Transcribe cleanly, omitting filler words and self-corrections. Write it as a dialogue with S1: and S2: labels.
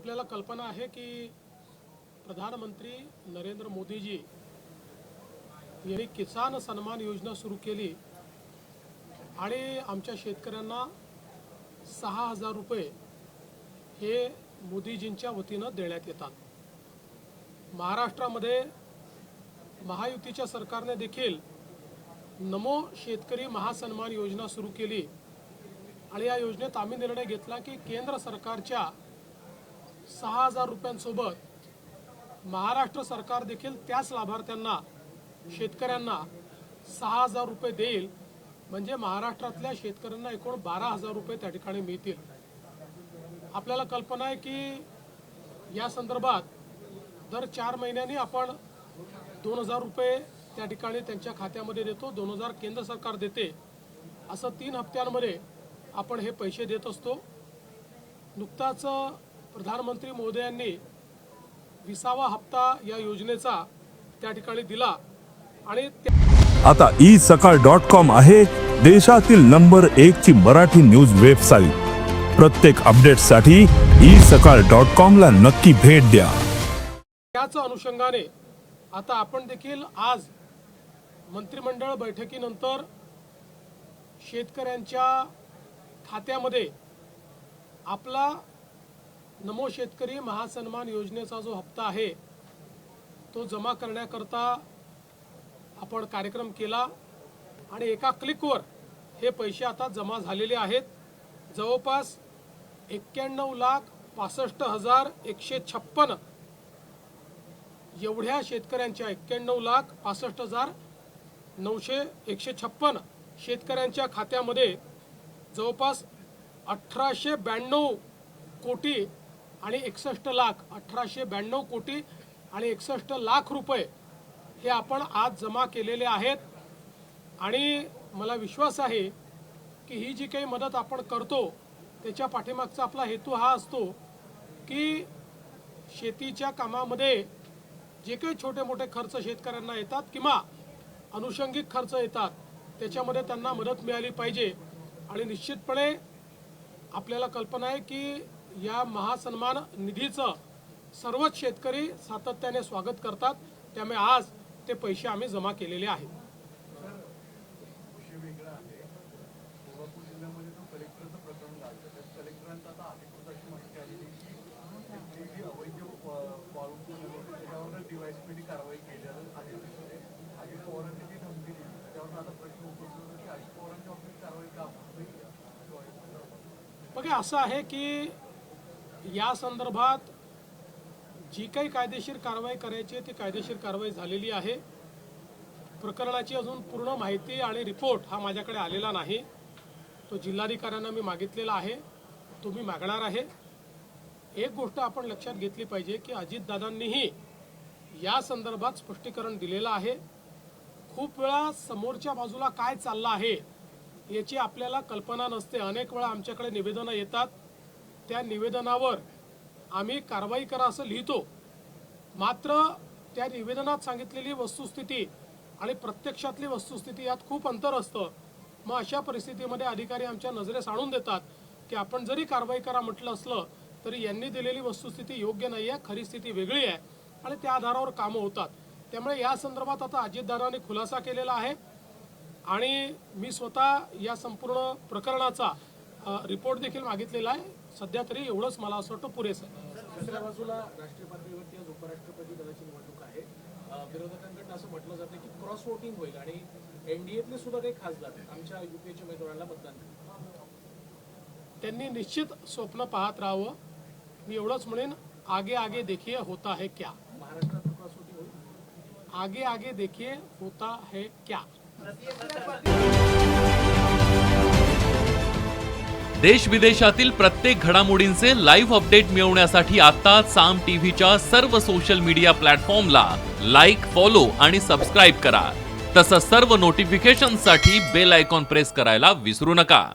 S1: आपल्याला कल्पना आहे की प्रधानमंत्री नरेंद्र मोदीजी यांनी किसान सन्मान योजना सुरू केली आणि आमच्या शेतकऱ्यांना 6,000 रुपये हे मोदीजींच्या वतीनं देण्यात येतात। महाराष्ट्रामध्ये महायुतीच्या सरकारने देखील नमो शेतकरी महासन्मान योजना सुरू केली आणि या योजनेत आम्ही निर्णय घेतला की केंद्र सरकारच्या 6,000 रुपयांसोबत महाराष्ट्र सरकार देखील त्याच लाभार्थ्यांना शेतकऱ्यांना 6,000 रुपये देईल, म्हणजे महाराष्ट्रातल्या शेतकऱ्यांना एकूण 12,000 रुपये त्या ठिकाणी मिळतील। आपल्याला कल्पना आहे की या संदर्भात दर 4 महिन्यांनी आपण 2,000 रुपये त्या ठिकाणी त्यांच्या खात्यामध्ये देतो, 2,000 केंद्र सरकार देते, असं 3 हप्त्यांमध्ये आपण हे पैसे देत असतो। नुकताच प्रधानमंत्री महोदयांनी 20वा हप्ता या योजनेचा त्या ठिकाणी दिला आणि
S2: आता isakal.com आहे देशातील नंबर 1 ची मराठी न्यूज वेबसाईट। प्रत्येक अपडेटसाठी isakal.com ला नक्की भेट द्या।
S1: त्याच अनुषंगाने आता आपण देखील आज मंत्रिमंडळ बैठकीनंतर शेतकऱ्यांच्या खात्यामध्ये आपला नमो शेतकरी महासन्मान योजनेचा जो हप्ता आहे तो जमा करण्याकरता आपण कार्यक्रम केला आणि एका क्लिकवर हे पैसे आता जमा झालेले आहेत। जवळपास 91,65,156 एवढ्या शेतकऱ्यांच्या 91,65,156 शेतकऱ्यांच्या खात्यामध्ये जवळपास 1892 कोटी आणि 61 लाख 1892 कोटी आणि 61 लाख रुपये हे आपण आज जमा केलेले आहेत। आणि मला विश्वास आहे की ही जी काही मदत आपण करतो त्याच्या पाठीमागचा आपला हेतू हा असतो की शेतीच्या कामामध्ये जे काही छोटे मोठे खर्च शेतकऱ्यांना येतात किंवा अनुषंगिक खर्च येतात त्याच्यामध्ये त्यांना मदत मिळाली पाहिजे। आणि निश्चितपणे आपल्याला कल्पना आहे की या महासन्मान निधीचं सर्वच शेतकरी सातत्याने स्वागत करतात, त्यामुळे आज ते पैसे आम्ही जमा केलेले आहेत। बघा असं आहे की या संदर्भात जी काही कायदेशीर कारवाई करायची ती कायदेशीर कारवाई झालेली आहे। प्रकरणाची अजून पूर्ण माहिती आणि रिपोर्ट हा माझ्याकडे आलेला नाही, तो जिल्हाधिकाऱ्यांना मी मागितलेला आहे, तो मी मागणार आहे। एक गोष्ट आपण लक्षात घेतली पाहिजे की अजितदादांनीही या संदर्भात स्पष्टीकरण दिलेलं आहे। खूप वेळा समोरच्या बाजूला काय चाललं आहे याची आपल्याला कल्पना नसते। अनेक वेळा आमच्याकडे निवेदनं येतात, त्या निवेदनावर आम्ही कारवाई करा असं लिहितो, मात्र त्या निवेदनात सांगितलेली वस्तुस्थिती आणि प्रत्यक्षातली वस्तुस्थिती यात खूप अंतर असतं। मग अशा परिस्थितीमध्ये अधिकारी आमच्या नजरेस आणून देतात की आपण जरी कारवाई करा म्हटलं असलं तरी यांनी दिलेली वस्तुस्थिती योग्य नाही आहे, खरी स्थिती वेगळी आहे आणि त्या आधारावर कामं होतात। त्यामुळे या संदर्भात आता अजितदादांनी खुलासा केलेला आहे आणि मी स्वतः या संपूर्ण प्रकरणाचा रिपोर्ट देखील मागितलेला आहे। सध्या तरी एवढंच मला असं वाटतं पुरेसं आहे।
S3: दुसऱ्या बाजूला राष्ट्रीय पातळीवरती आज उपराष्ट्रपती पदाची निवडणूक आहे। विरोधकांकडून असं म्हटलं जातं की क्रॉस वोटिंग होईल आणि एनडीएतले सुद्धा काही खासदार आमच्या यूपीच्या उमेदवारांना मतदान करतील।
S1: त्यांनी निश्चित स्वप्न पाहत राहावं। मी एवढंच म्हणेन, आगे आगे देखिए होता है क्या।
S3: महाराष्ट्रात क्रॉस वोटिंग होईल,
S1: आगे आगे देखिए होता है क्या।
S4: देश विदेशातील प्रत्येक घडामोडींचे लाईव्ह अपडेट मिळवण्यासाठी आता साम टीव्हीच्या सर्व सोशल मीडिया प्लॅटफॉर्मला लाईक, फॉलो आणि सबस्क्राईब करा। तसंच सर्व नोटिफिकेशनसाठी बेल आयकॉन प्रेस करायला विसरू नका।